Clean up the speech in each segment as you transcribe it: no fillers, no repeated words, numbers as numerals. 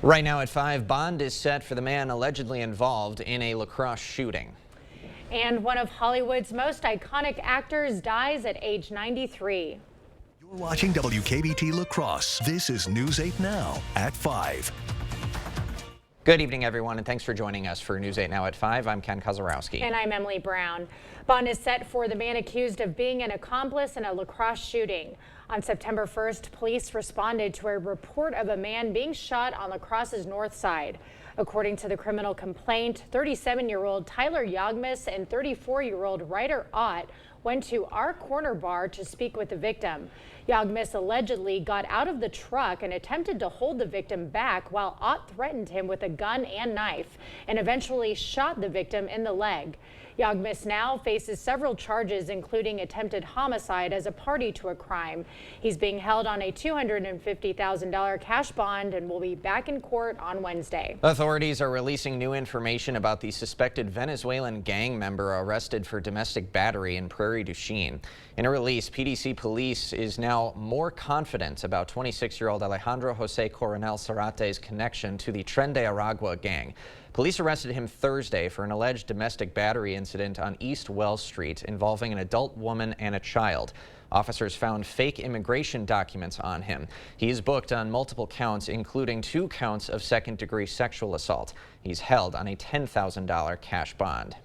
Right now at 5, bond is set for the man allegedly involved in a La Crosse shooting. And one of Hollywood's most iconic actors dies at age 93. You're watching WKBT La Crosse. This is News 8 Now at 5. Good evening, everyone, and thanks for joining us for News 8 Now at 5. I'm Ken Kozarowski. And I'm Emily Brown. Bond is set for the man accused of being an accomplice in a La Crosse shooting. On September 1st, police responded to a report of a man being shot on La Crosse's north side. According to the criminal complaint, 37-year-old Tyler Yagmis and 34-year-old Ryder Ott went to our corner bar to speak with the victim. Yagmis allegedly got out of the truck and attempted to hold the victim back while Ott threatened him with a gun and knife and eventually shot the victim in the leg. Yagmis now faces several charges, including attempted homicide as a party to a crime. He's being held on a $250,000 cash bond and will be back in court on Wednesday. Authorities are releasing new information about the suspected Venezuelan gang member arrested for domestic battery in Prairie du Chien. In a release, PDC police is now more confident about 26-year-old Alejandro Jose Coronel Zarate's connection to the Tren de Aragua gang. Police arrested him Thursday for an alleged domestic battery incident on East Wells Street involving an adult woman and a child. Officers found fake immigration documents on him. He is booked on multiple counts, including 2 counts of second-degree sexual assault. He's held on a $10,000 cash bond.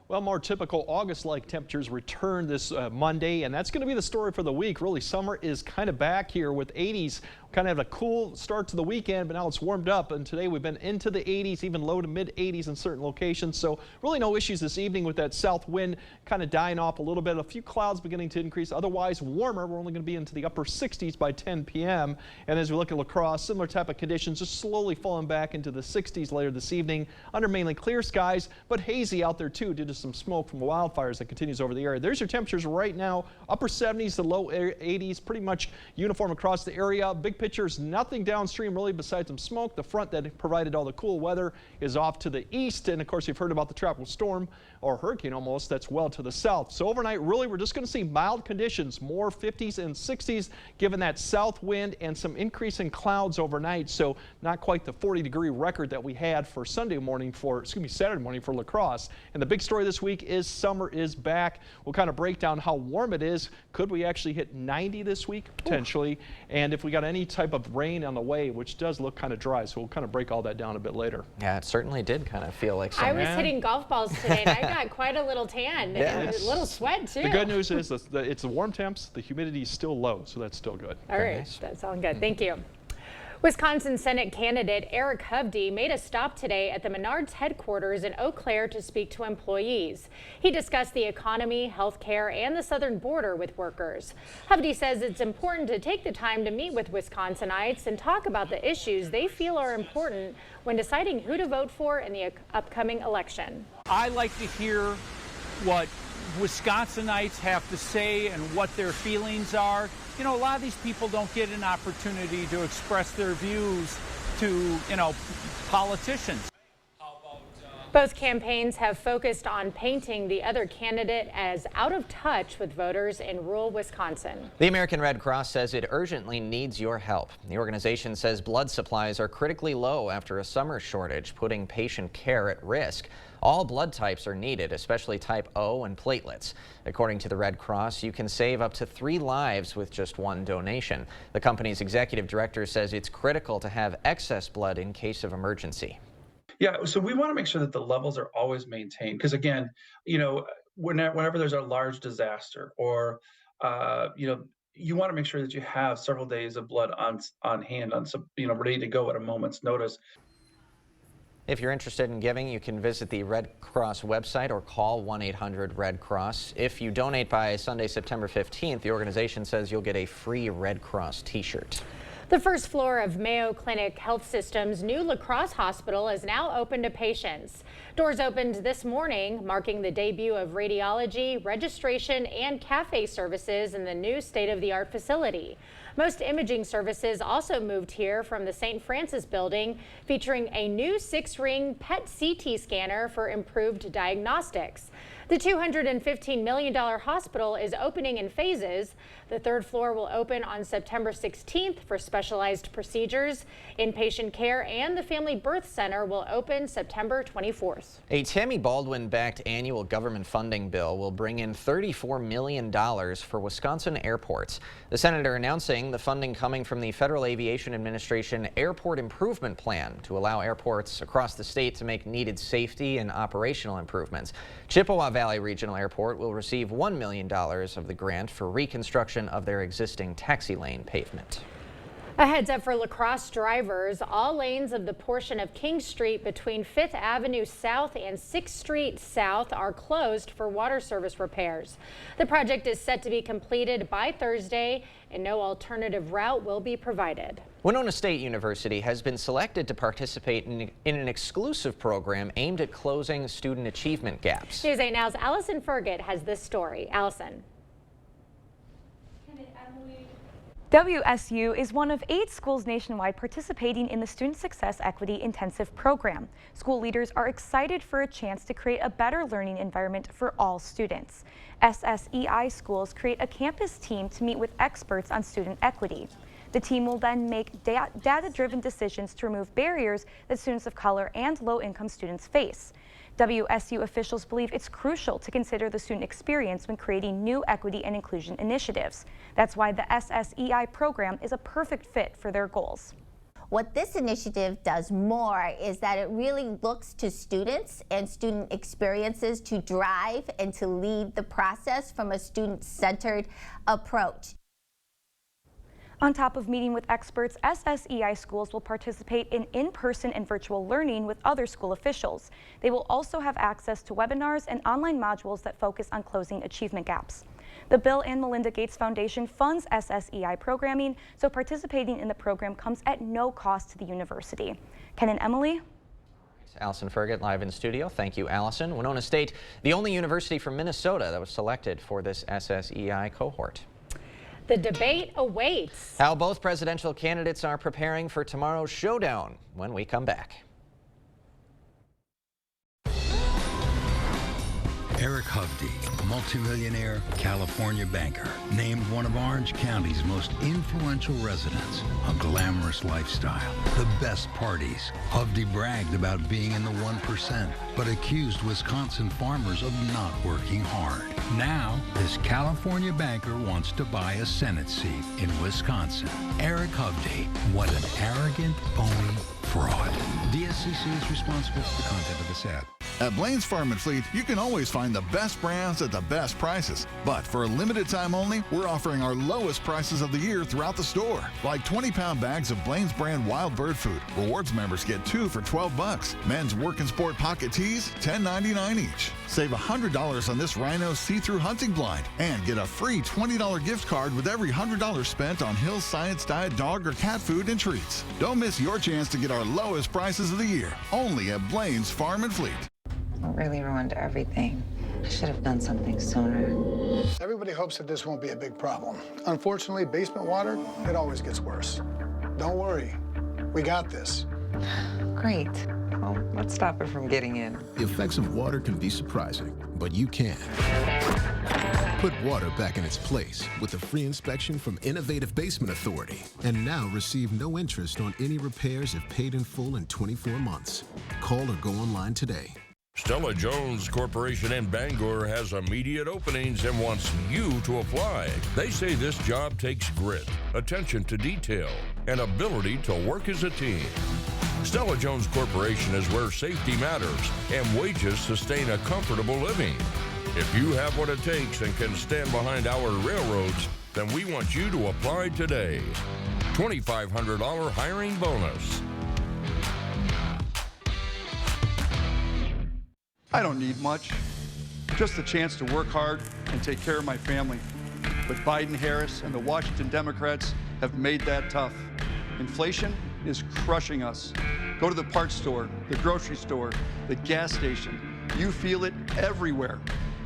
Well, more typical August-like temperatures return this Monday, and that's going to be the story for the week. Really, summer is kind of back here with 80s. Kind of had a cool start to the weekend, but now it's warmed up, and today we've been into the 80s, even low to mid 80s in certain locations. So really no issues this evening with that south wind kind of dying off a little bit. A few clouds beginning to increase. Otherwise warmer. We're only going to be into the upper 60s by 10 p.m. And as we look at La Crosse, similar type of conditions, just slowly falling back into the 60s later this evening under mainly clear skies, but hazy out there too due to some smoke from the wildfires that continues over the area. There's your temperatures right now, upper 70s to low 80s, pretty much uniform across the area. Big pictures, nothing downstream really besides some smoke. The front that provided all the cool weather is off to the east, and of course you've heard about the tropical storm or hurricane almost that's well to the south. So overnight really we're just going to see mild conditions, more 50s and 60s given that south wind and some increase in clouds overnight. So not quite the 40-degree record that we had for Saturday morning for La Crosse. And the big story this week is summer is back. We'll kind of break down how warm it is. Could we actually hit 90 this week potentially? Ooh. And if we got any type of rain on the way, which does look kind of dry, so we'll kind of break all that down a bit later. Yeah, it certainly did kind of feel like summer. I was hitting golf balls today and I got quite a little tan. Yes. And a little sweat too. The good news is it's the warm temps, the humidity is still low, so that's still good. All right, nice. That sounds good. Thank you. Wisconsin Senate candidate Eric Hovde made a stop today at the Menards headquarters in Eau Claire to speak to employees. He discussed the economy, health care, and the southern border with workers. Hovde says it's important to take the time to meet with Wisconsinites and talk about the issues they feel are important when deciding who to vote for in the upcoming election. I like to hear what Wisconsinites have to say and what their feelings are. You know, a lot of these people don't get an opportunity to express their views to, politicians. Both campaigns have focused on painting the other candidate as out of touch with voters in rural Wisconsin. The American Red Cross says it urgently needs your help. The organization says blood supplies are critically low after a summer shortage, putting patient care at risk. All blood types are needed, especially type O and platelets. According to the Red Cross, you can save up to 3 lives with just 1 donation. The company's executive director says it's critical to have excess blood in case of emergency. Yeah, so we want to make sure that the levels are always maintained because, again, whenever there's a large disaster or, you want to make sure that you have several days of blood on hand, ready to go at a moment's notice. If you're interested in giving, you can visit the Red Cross website or call 1-800-RED-CROSS. If you donate by Sunday, September 15th, the organization says you'll get a free Red Cross t-shirt. The first floor of Mayo Clinic Health System's new La Crosse Hospital is now open to patients. Doors opened this morning, marking the debut of radiology, registration, and cafe services in the new state-of-the-art facility. Most imaging services also moved here from the St. Francis building, featuring a new 6-ring PET CT scanner for improved diagnostics. The $215 million hospital is opening in phases. The third floor will open on September 16th for specialized procedures. Inpatient care and the Family Birth Center will open September 24th. A Tammy Baldwin-backed annual government funding bill will bring in $34 million for Wisconsin airports. The senator announcing the funding coming from the Federal Aviation Administration Airport Improvement Plan to allow airports across the state to make needed safety and operational improvements. Chippewa Valley Regional Airport will receive $1 million of the grant for reconstruction of their existing taxi lane pavement. A heads up for La Crosse drivers. All lanes of the portion of King Street between 5th Avenue South and 6th Street South are closed for water service repairs. The project is set to be completed by Thursday, and no alternative route will be provided. Winona State University has been selected to participate in an exclusive program aimed at closing student achievement gaps. News 8 Now's Allison Ferget has this story. Allison. WSU is one of 8 schools nationwide participating in the Student Success Equity Intensive Program. School leaders are excited for a chance to create a better learning environment for all students. SSEI schools create a campus team to meet with experts on student equity. The team will then make data-driven decisions to remove barriers that students of color and low-income students face. WSU officials believe it's crucial to consider the student experience when creating new equity and inclusion initiatives. That's why the SSEI program is a perfect fit for their goals. What this initiative does more is that it really looks to students and student experiences to drive and to lead the process from a student-centered approach. On top of meeting with experts, SSEI schools will participate in in-person and virtual learning with other school officials. They will also have access to webinars and online modules that focus on closing achievement gaps. The Bill and Melinda Gates Foundation funds SSEI programming, so participating in the program comes at no cost to the university. Ken and Emily? Allison Ferget live in studio. Thank you, Allison. Winona State, the only university from Minnesota that was selected for this SSEI cohort. The debate awaits. How both presidential candidates are preparing for tomorrow's showdown when we come back. Eric Hovde, multimillionaire California banker, named one of Orange County's most influential residents. A glamorous lifestyle, the best parties. Hovde bragged about being in the 1%, but accused Wisconsin farmers of not working hard. Now, this California banker wants to buy a Senate seat in Wisconsin. Eric Hovde, what an arrogant, phony fraud. DSCC is responsible for the content of this ad. At Blaine's Farm and Fleet, you can always find the best brands at the best prices. But for a limited time only, we're offering our lowest prices of the year throughout the store. Like 20-pound bags of Blaine's brand wild bird food. Rewards members get 2 for $12. Men's work and sport pocket tees, $10.99 each. Save $100 on this Rhino see-through hunting blind and get a free $20 gift card with every $100 spent on Hill's Science Diet dog or cat food and treats. Don't miss your chance to get our lowest prices of the year, only at Blaine's Farm and Fleet. It really ruined everything. I should have done something sooner. Everybody hopes that this won't be a big problem. Unfortunately, basement water, it always gets worse. Don't worry, we got this. Great. Well, let's stop it from getting in. The effects of water can be surprising, but you can. Put water back in its place with a free inspection from Innovative Basement Authority. And now receive no interest on any repairs if paid in full in 24 months. Call or go online today. Stella Jones Corporation in Bangor has immediate openings and wants you to apply. They say this job takes grit, attention to detail, and ability to work as a team. Stella Jones Corporation is where safety matters and wages sustain a comfortable living. If you have what it takes and can stand behind our railroads, then we want you to apply today. $2,500 hiring bonus. I don't need much, just the chance to work hard and take care of my family. But Biden-Harris and the Washington Democrats have made that tough. Inflation is crushing us. Go to the parts store, the grocery store, the gas station. You feel it everywhere.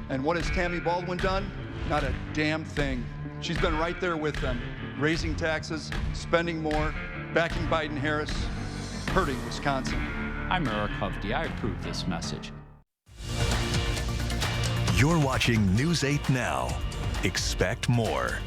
And what has Tammy Baldwin done? Not a damn thing. She's been right there with them, raising taxes, spending more, backing Biden-Harris, hurting Wisconsin. I'm Eric Hovde. I approve this message. You're watching News 8 Now. Expect more.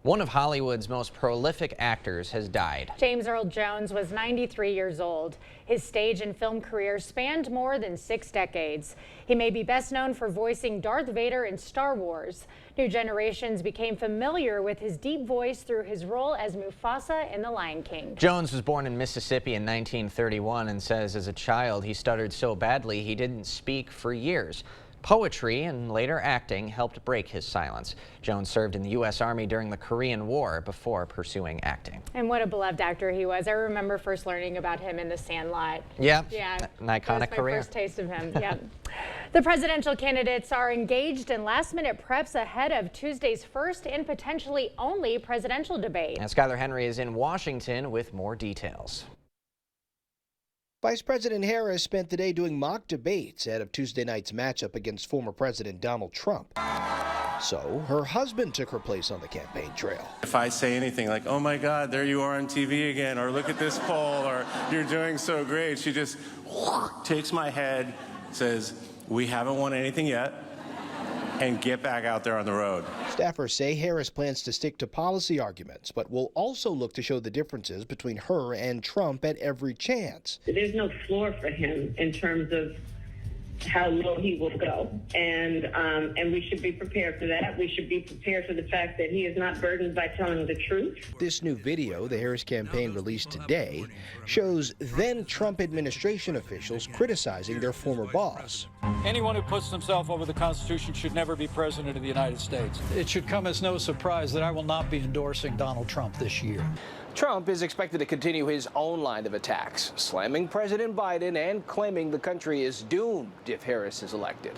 One of Hollywood's most prolific actors has died. James Earl Jones was 93 years old. His stage and film career spanned more than 6 decades. He may be best known for voicing Darth Vader in Star Wars. New generations became familiar with his deep voice through his role as Mufasa in The Lion King. Jones was born in Mississippi in 1931 and says as a child he stuttered so badly he didn't speak for years. Poetry and later acting helped break his silence. Jones served in the U.S. Army during the Korean War before pursuing acting. And what a beloved actor he was. I remember first learning about him in The Sandlot. Yeah, an iconic career. First taste of him. Yeah. The presidential candidates are engaged in last-minute preps ahead of Tuesday's first and potentially only presidential debate. And Skylar Henry is in Washington with more details. Vice President Harris spent the day doing mock debates ahead of Tuesday night's matchup against former President Donald Trump. So her husband took her place on the campaign trail. If I say anything like, oh my God, there you are on TV again, or look at this poll, or you're doing so great, she just takes my head, says, we haven't won anything yet, and get back out there on the road. Staffers say Harris plans to stick to policy arguments, but will also look to show the differences between her and Trump at every chance. There's no floor for him in terms of how low he will go, and we should be prepared for that. We should be prepared for the fact that he is not burdened by telling the truth. This new video the Harris campaign released today shows then Trump administration officials criticizing their former boss. Anyone who puts himself over the Constitution should never be president of the United States. It should come as no surprise that I will not be endorsing Donald Trump this year. Trump is expected to continue his own line of attacks, slamming President Biden and claiming the country is doomed if Harris is elected.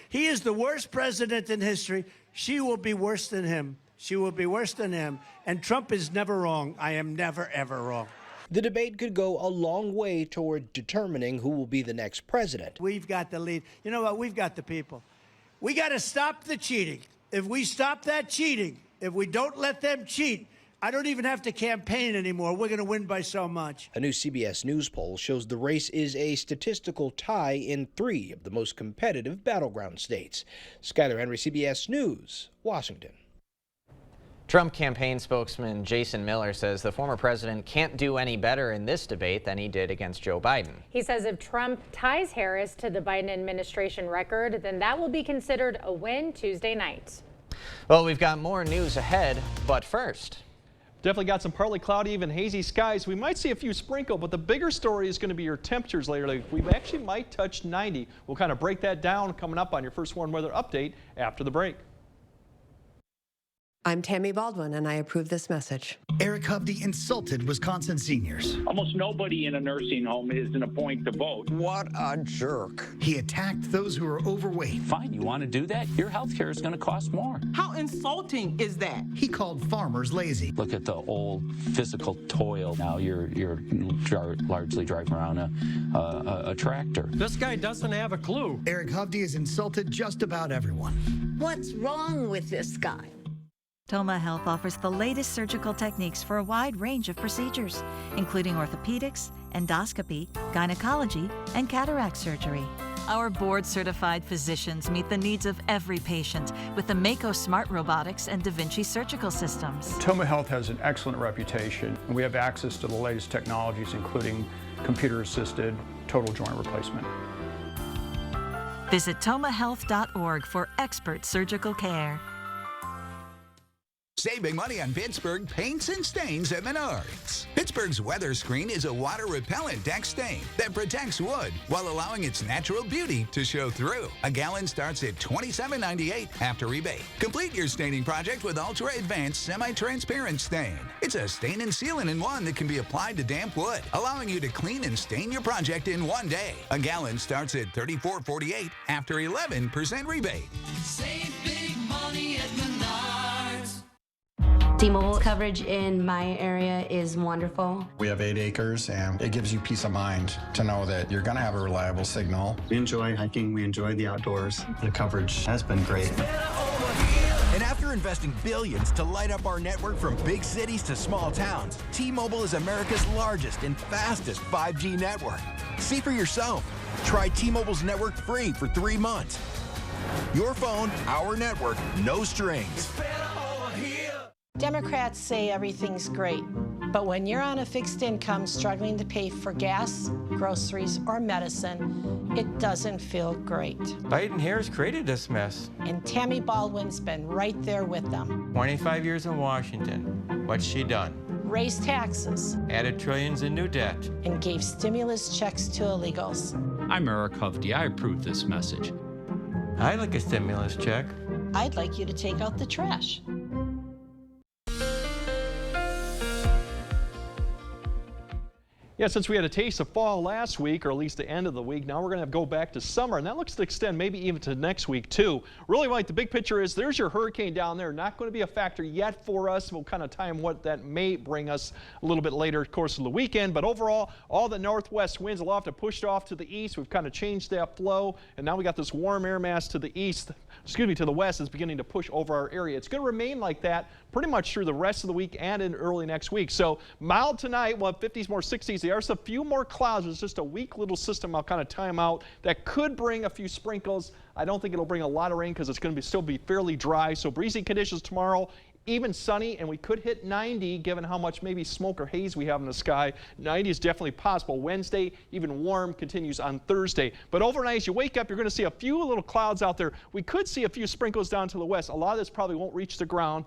He is the worst president in history. She will be worse than him. She will be worse than him. And Trump is never wrong. I am never, ever wrong. The debate could go a long way toward determining who will be the next president. We've got the lead. You know what? We've got the people. We got to stop the cheating. If we stop that cheating, if we don't let them cheat, I don't even have to campaign anymore. We're going to win by so much. A new CBS News poll shows the race is a statistical tie in 3 of the most competitive battleground states. Skylar Henry, CBS News, Washington. Trump campaign spokesman Jason Miller says the former president can't do any better in this debate than he did against Joe Biden. He says if Trump ties Harris to the Biden administration record, then that will be considered a win Tuesday night. Well, we've got more news ahead, but first. Definitely got some partly cloudy, even hazy skies. We might see a few sprinkles, but the bigger story is going to be your temperatures later. We actually might touch 90. We'll kind of break that down coming up on your First Warn Weather Update after the break. I'm Tammy Baldwin, and I approve this message. Eric Hovde insulted Wisconsin seniors. Almost nobody in a nursing home is in a point to vote. What a jerk. He attacked those who are overweight. Fine, you want to do that? Your health care is going to cost more. How insulting is that? He called farmers lazy. Look at the old physical toil. Now you're largely driving around a tractor. This guy doesn't have a clue. Eric Hovde has insulted just about everyone. What's wrong with this guy? Toma Health offers the latest surgical techniques for a wide range of procedures, including orthopedics, endoscopy, gynecology, and cataract surgery. Our board-certified physicians meet the needs of every patient with the Mako Smart Robotics and Da Vinci surgical systems. Toma Health has an excellent reputation, and we have access to the latest technologies, including computer-assisted total joint replacement. Visit tomahealth.org for expert surgical care. Save big money on Pittsburgh paints and stains at Menards. Pittsburgh's Weather Screen is a water-repellent deck stain that protects wood while allowing its natural beauty to show through. A gallon starts at $27.98 after rebate. Complete your staining project with ultra-advanced semi-transparent stain. It's a stain and sealant in one that can be applied to damp wood, allowing you to clean and stain your project in one day. A gallon starts at $34.48 after 11% rebate. Save big money at Menards. T-Mobile coverage in my area is wonderful. We have 8 acres, and it gives you peace of mind to know that you're going to have a reliable signal. We enjoy hiking. We enjoy the outdoors. The coverage has been great. And after investing billions to light up our network from big cities to small towns, T-Mobile is America's largest and fastest 5G network. See for yourself. Try T-Mobile's network free for 3 months. Your phone, our network, no strings. Democrats say everything's great, but when you're on a fixed income struggling to pay for gas, groceries, or medicine, it doesn't feel great. Biden-Harris created this mess. And Tammy Baldwin's been right there with them. 25 years in Washington. What's she done? Raised taxes. Added trillions in new debt. And gave stimulus checks to illegals. I'm Eric Hovde. I approve this message. I'd like a stimulus check. I'd like you to take out the trash. Yeah, since we had a taste of fall last week, or at least the end of the week, now we're going to go back to summer, and that looks to extend maybe even to next week, too. Really, like the big picture is there's your hurricane down there. Not going to be a factor yet for us. We'll kind of time what that may bring us a little bit later, of course, of the weekend. But overall, all the northwest winds will have to push off to the east. We've kind of changed that flow, and now we got this warm air mass to the east, to the west is beginning to push over our area. It's going to remain like that pretty much through the rest of the week and in early next week. So mild tonight, we'll have 50s, more 60s. There are a few more clouds. It's just a weak little system I'll kind of time out that could bring a few sprinkles. I don't think it'll bring a lot of rain because it's going to still be fairly dry. So breezy conditions tomorrow, even sunny, and we could hit 90 given how much maybe smoke or haze we have in the sky. 90 is definitely possible. Wednesday, even warm, continues on Thursday. But overnight, as you wake up, you're going to see a few little clouds out there. We could see a few sprinkles down to the west. A lot of this probably won't reach the ground.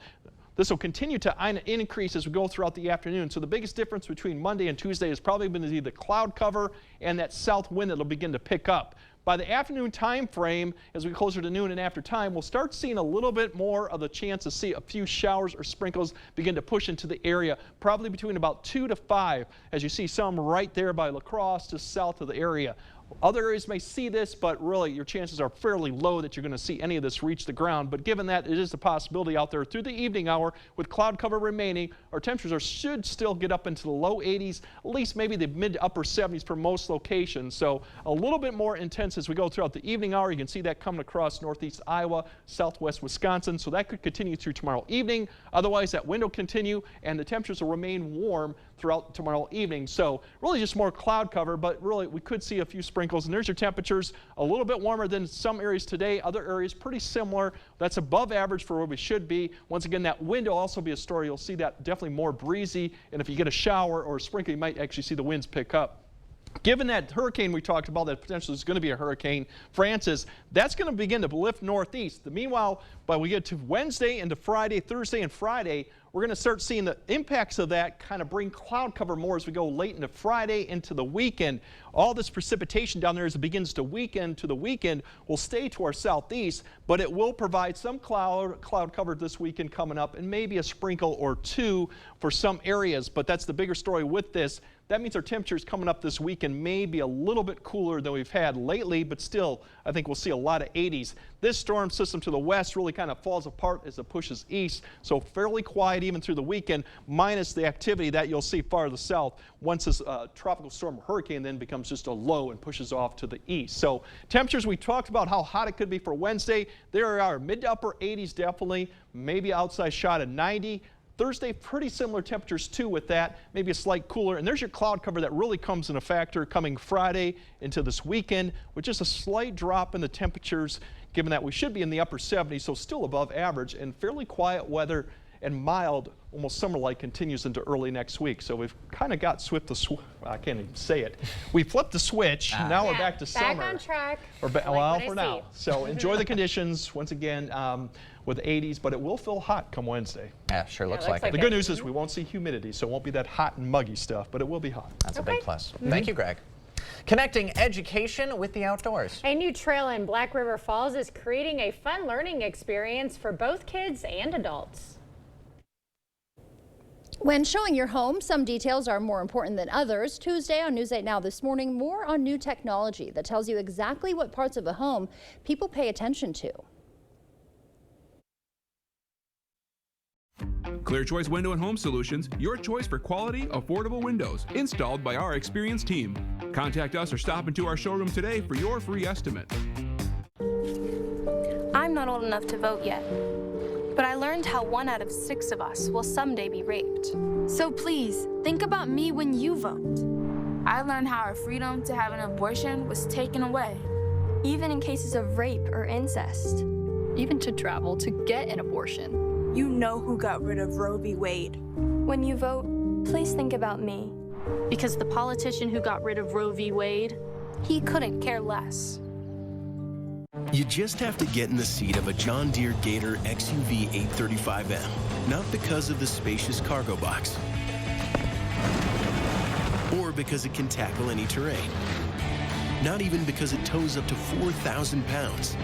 This will continue to increase as we go throughout the afternoon. So the biggest difference between Monday and Tuesday is probably going to be the cloud cover and that south wind that will begin to pick up. By the afternoon time frame, as we get closer to noon and after time, we'll start seeing a little bit more of the chance to see a few showers or sprinkles begin to push into the area, probably between about 2 to 5, as you see some right there by La Crosse, just south of the area. Other areas may see this, but really your chances are fairly low that you're going to see any of this reach the ground. But given that it is a possibility out there through the evening hour with cloud cover remaining, our temperatures should still get up into the low 80s, at least maybe the mid to upper 70s for most locations. So a little bit more intense as we go throughout the evening hour. You can see that coming across northeast Iowa, southwest Wisconsin. So that could continue through tomorrow evening. Otherwise, that wind will continue and the temperatures will remain warm throughout tomorrow evening. So really just more cloud cover, but really we could see a few sprinkles. And there's your temperatures, a little bit warmer than some areas today. Other areas pretty similar. That's above average for where we should be. Once again, that wind will also be a story. You'll see that definitely more breezy. And if you get a shower or a sprinkle, you might actually see the winds pick up. Given that hurricane we talked about that potentially is going to be a hurricane, Francis, that's going to begin to lift northeast. Meanwhile, by we get to Wednesday into Friday, Thursday and Friday, we're going to start seeing the impacts of that kind of bring cloud cover more as we go late into Friday into the weekend. All this precipitation down there as it begins to weaken to the weekend will stay to our southeast, but it will provide some cloud cover this weekend coming up and maybe a sprinkle or two for some areas. But that's the bigger story with this. That means our temperatures coming up this weekend may be a little bit cooler than we've had lately, but still, I think we'll see a lot of 80s. This storm system to the west really kind of falls apart as it pushes east, so fairly quiet even through the weekend, minus the activity that you'll see farther south once this tropical storm hurricane then becomes just a low and pushes off to the east. So temperatures, we talked about how hot it could be for Wednesday. There are mid to upper 80s definitely, maybe outside shot of 90. Thursday, pretty similar temperatures too with that, maybe a slight cooler. And there's your cloud cover that really comes in a factor coming Friday into this weekend with just a slight drop in the temperatures, given that we should be in the upper 70s, so still above average, and fairly quiet weather and mild, almost summer-like continues into early next week. So we've kind of got I can't even say it. We flipped the switch. Now we're back to summer. Back on track. Well, for now. So enjoy the conditions once again with 80s, but it will feel hot come Wednesday. Yeah, sure looks like it. The good news is we won't see humidity, so it won't be that hot and muggy stuff, but it will be hot. That's a big plus. Thank you, Greg. Connecting education with the outdoors. A new trail in Black River Falls is creating a fun learning experience for both kids and adults. When showing your home, some details are more important than others. Tuesday on News 8 Now this morning, more on new technology that tells you exactly what parts of a home people pay attention to. Clear Choice Window and Home Solutions, your choice for quality, affordable windows, installed by our experienced team. Contact us or stop into our showroom today for your free estimate. I'm not old enough to vote yet, but I learned how 1 out of 6 of us will someday be raped. So please, think about me when you vote. I learned how our freedom to have an abortion was taken away. Even in cases of rape or incest. Even to travel to get an abortion. You know who got rid of Roe v. Wade. When you vote, please think about me. Because the politician who got rid of Roe v. Wade, he couldn't care less. You just have to get in the seat of a John Deere Gator XUV 835M, not because of the spacious cargo box, or because it can tackle any terrain, not even because it tows up to 4,000 pounds.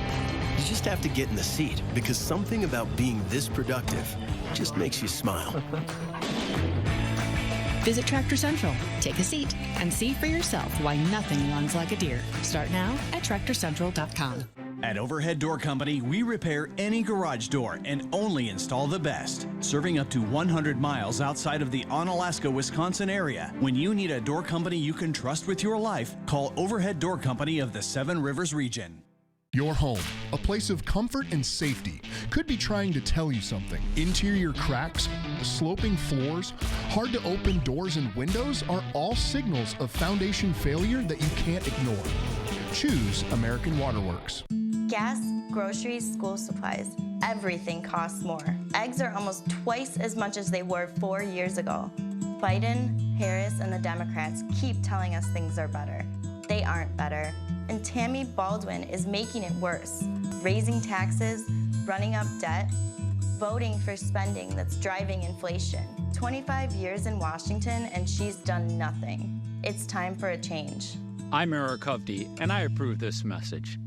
You just have to get in the seat because something about being this productive just makes you smile. Visit Tractor Central, take a seat, and see for yourself why nothing runs like a Deere. Start now at TractorCentral.com. At Overhead Door Company, we repair any garage door and only install the best. Serving up to 100 miles outside of the Onalaska, Wisconsin area. When you need a door company you can trust with your life, call Overhead Door Company of the Seven Rivers region. Your home, a place of comfort and safety, could be trying to tell you something. Interior cracks, sloping floors, hard to open doors and windows are all signals of foundation failure that you can't ignore. Choose American Waterworks. Gas, groceries, school supplies, everything costs more. Eggs are almost twice as much as they were 4 years ago. Biden, Harris, and the Democrats keep telling us things are better. They aren't better. And Tammy Baldwin is making it worse, raising taxes, running up debt, voting for spending that's driving inflation. 25 years in Washington and she's done nothing. It's time for a change. I'm Eric Hovde, and I approve this message.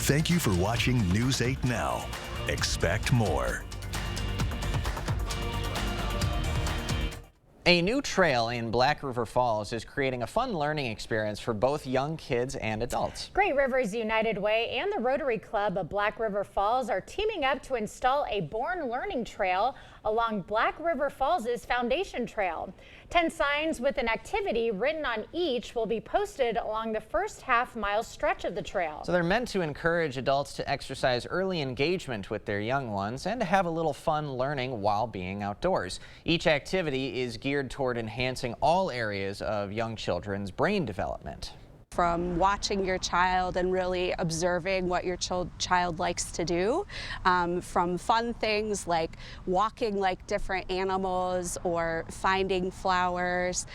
Thank you for watching News 8 Now. Expect more. A new trail in Black River Falls is creating a fun learning experience for both young kids and adults. Great Rivers United Way and the Rotary Club of Black River Falls are teaming up to install a Born Learning Trail along Black River Falls' Foundation Trail. 10 signs with an activity written on each will be posted along the first half-mile stretch of the trail. So they're meant to encourage adults to exercise early engagement with their young ones and to have a little fun learning while being outdoors. Each activity is geared toward enhancing all areas of young children's brain development. From watching your child and really observing what your child likes to do, from fun things like walking like different animals or finding flowers.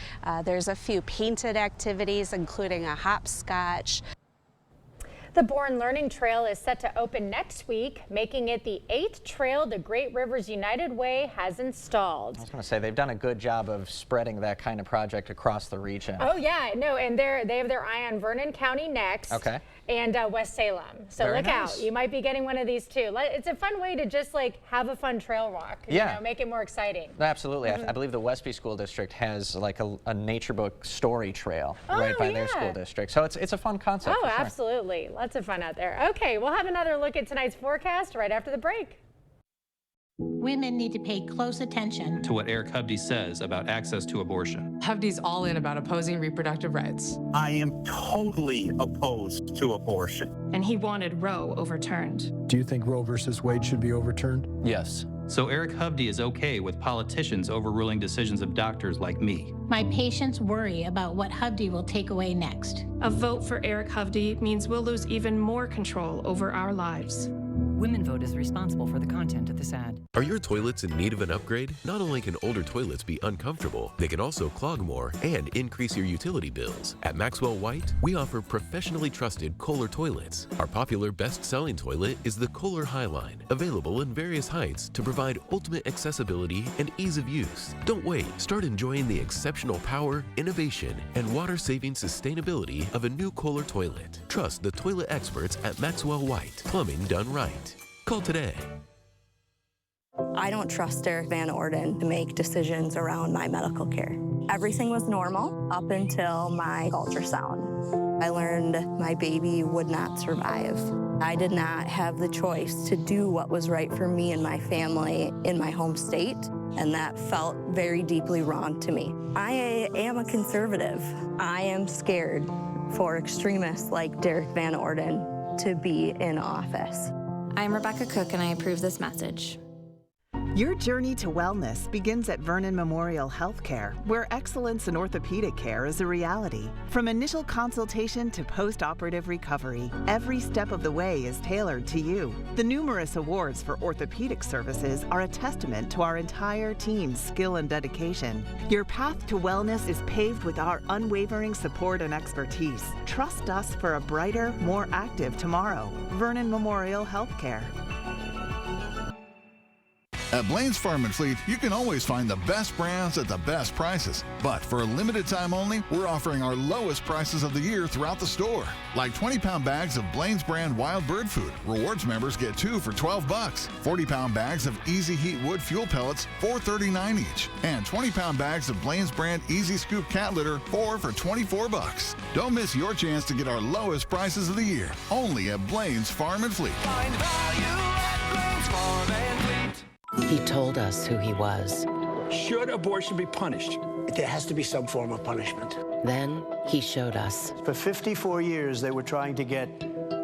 There's a few painted activities, including a hopscotch. The Born Learning Trail is set to open next week, making it the 8th trail the Great Rivers United Way has installed. I was going to say, they've done a good job of spreading that kind of project across the region. Oh yeah, no, and they have their eye on Vernon County next. Okay. And West Salem. So Very look nice. out, you might be getting one of these too. It's a fun way to just like have a fun trail walk. Yeah. You know, make it more exciting. Absolutely. I believe the Westby School District has like a nature book story trail right by their school district. So it's a fun concept. Oh, for sure. absolutely. Lots of fun out there. Okay, we'll have another look at tonight's forecast right after the break. Women need to pay close attention To what Eric Hovde says about access to abortion. Hovde's all in about opposing reproductive rights. I am totally opposed to abortion. And he wanted Roe overturned. Do you think Roe versus Wade should be overturned? Yes. So Eric Hovde is okay with politicians overruling decisions of doctors like me. My patients worry about what Hovde will take away next. A vote for Eric Hovde means we'll lose even more control over our lives. Women Vote is responsible for the content of this ad. Are your toilets in need of an upgrade? Not only can older toilets be uncomfortable, they can also clog more and increase your utility bills. At Maxwell White, we offer professionally trusted Kohler toilets. Our popular best-selling toilet is the Kohler Highline, available in various heights to provide ultimate accessibility and ease of use. Don't wait. Start enjoying the exceptional power, innovation, and water-saving sustainability of a new Kohler toilet. Trust the toilet experts at Maxwell White. Plumbing done right. Call today. I don't trust Eric Van Orden to make decisions around my medical care. Everything was normal up until my ultrasound. I learned my baby would not survive. I did not have the choice to do what was right for me and my family in my home state, and that felt very deeply wrong to me. I am a conservative. I am scared for extremists like Derek Van Orden to be in office. I'm Rebecca Cook, and I approve this message. Your journey to wellness begins at Vernon Memorial Healthcare, where excellence in orthopedic care is a reality. From initial consultation to post-operative recovery, every step of the way is tailored to you. The numerous awards for orthopedic services are a testament to our entire team's skill and dedication. Your path to wellness is paved with our unwavering support and expertise. Trust us for a brighter, more active tomorrow. Vernon Memorial Healthcare. At Blaine's Farm and Fleet, you can always find the best brands at the best prices. But for a limited time only, we're offering our lowest prices of the year throughout the store. Like 20-pound bags of Blaine's brand wild bird food. Rewards members get 2 for $12. 40-pound bags of Easy Heat wood fuel pellets, $4.39 each. And 20-pound bags of Blaine's brand Easy Scoop cat litter, 4 for $24. Don't miss your chance to get our lowest prices of the year. Only at Blaine's Farm and Fleet. Find value at Blaine's Farm and Fleet. He told us who he was. Should abortion be punished? There has to be some form of punishment. Then he showed us. For 54 years, they were trying to get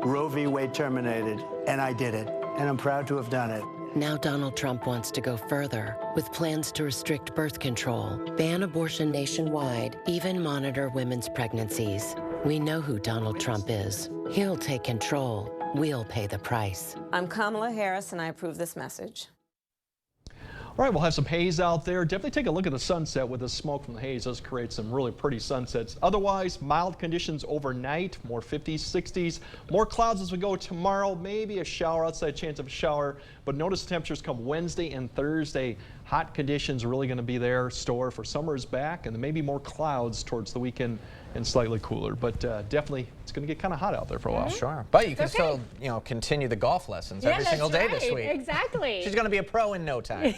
Roe v. Wade terminated, and I did it, and I'm proud to have done it. Now Donald Trump wants to go further with plans to restrict birth control, ban abortion nationwide, even monitor women's pregnancies. We know who Donald Trump is. He'll take control. We'll pay the price. I'm Kamala Harris, and I approve this message. All right, we'll have some haze out there. Definitely take a look at the sunset with the smoke from the haze. It does create some really pretty sunsets. Otherwise, mild conditions overnight, more 50s, 60s. More clouds as we go tomorrow. Maybe a shower, outside chance of a shower. But notice the temperatures come Wednesday and Thursday. Hot conditions are really going to be there. Store for summer is back, and then maybe more clouds towards the weekend and slightly cooler. But definitely, it's going to get kind of hot out there for a while. Sure, but you can still, continue the golf lessons every single day this week. Exactly. She's going to be a pro in no time.